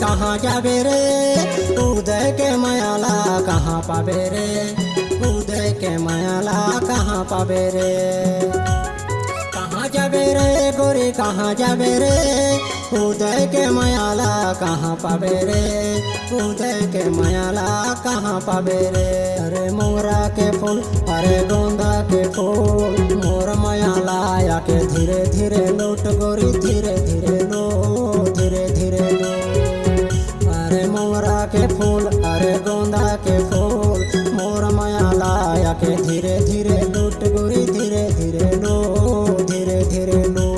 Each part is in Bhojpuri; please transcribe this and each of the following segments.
कहाँ जाबे रे उदय के मायाला कहाँ पाबे रे उदय के मायाला कहाँ पाबे रे कहाँ जाबे रे गोरी कहाँ जाबे रे उदय के मायाला कहाँ पाबे रे उदय के मायाला कहाँ पाबे रे अरे मोगरा के फूल अरे गोंदा के फूल मोर मायाला आके धीरे धीरे लूट गोरी धीरे धीरे लो धीरे धीरे लो अरे मोगरा के फूल अरे गोंदा के फूल मोर मायाला आके धीरे धीरे लूट गोरी धीरे धीरे लो धीरे धीरे लो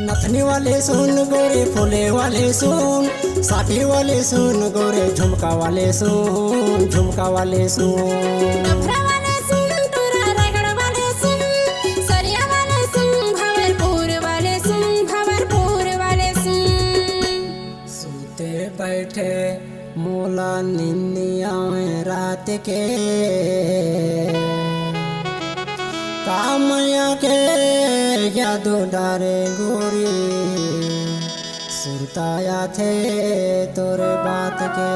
नथनी वाले सुन गोरे फूले वाले सुन साठी वाले सुन गोरे झुमका वाले सुन झुमका वाले सुन वाले सुन टूरा रगड़ वाले सुन सरिया वाले सुन भवरपुर वाले सुन भवरपुर वाले सुन सूते बैठे मोला निंदिया में रात के कामया के जादू डारे गोरी सुरताया थे तोरे बात के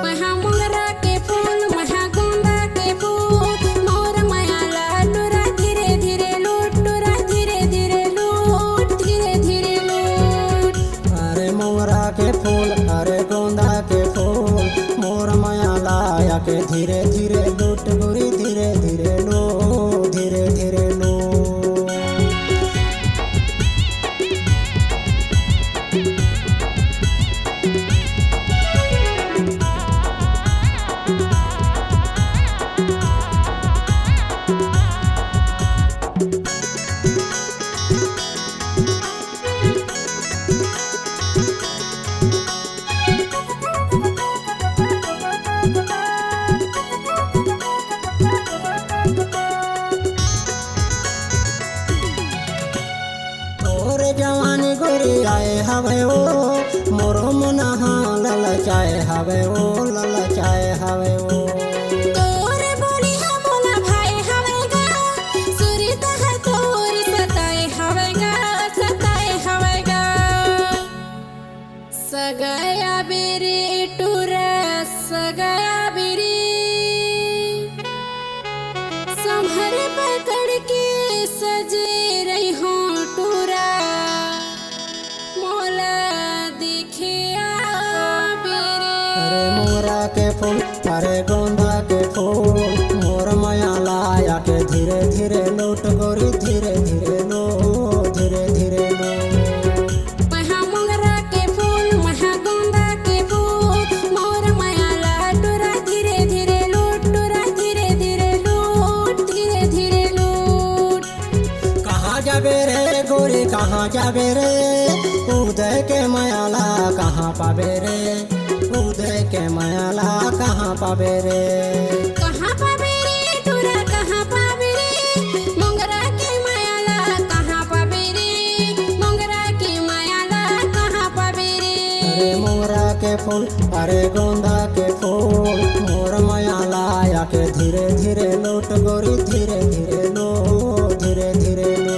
महा मोगरा के फूल महा गोंदा के फूल मोर मायाला टूरा धीरे धीरे लूट टूरा धीरे धीरे लूट धीरे धीरे लूट अरे मोगरा के फूल अरे गोंदा के फूल मोर मायाला आके धीरे धीरे लूट गोरी धीरे धीरे लो धीरे धीरे लो जवानी गोरी आए हवे ओ मोरो मना ललचाए हवे ओ ललचाए हवे ओ तोरे बोली हा मोला भाई हवेगा सुरी तह तोरी सताए हवेगा सगाया बेरे टूरा सगाया बेरे संभरे पकड़ के सजे रही हो टूरा मोला दिखे बेरे अरे मोरा के फूल अरे गोंदा के फूल मोर मायाला आके धीरे धीरे लूट गोरी धीरे धीरे लो धीरे धीरे लो महा मोगरा के फूल महा गोंदा के फूल मोर मायाला टूरा धीरे धीरे लूट टूरा धीरे धीरे लूट धीरे धीरे लूट कहाँ जाबे रे गोरी कहाँ जाबे रे उदय के मायाला कहाँ पाबे रे उदय के मायाला कहाँ पाबे रे कहाँ पाबे रे टूरा कहाँ पाबे रे मोगरा के मायाला कहाँ पाबे रे मोगरा के मायाला कहाँ पाबे रे अरे मोगरा के फूल अरे गोंदा के फूल मोर मायाला आके धीरे धीरे लूट गोरी धीरे धीरे लो धीरे धीरे लो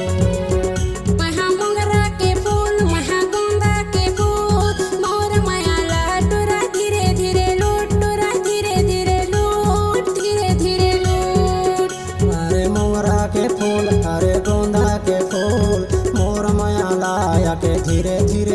महा मोगरा के फूल महा गोंदा के फूल मोर मायाला टूरा रे गोंदा के फूल मोर माया लाया के धीरे धीरे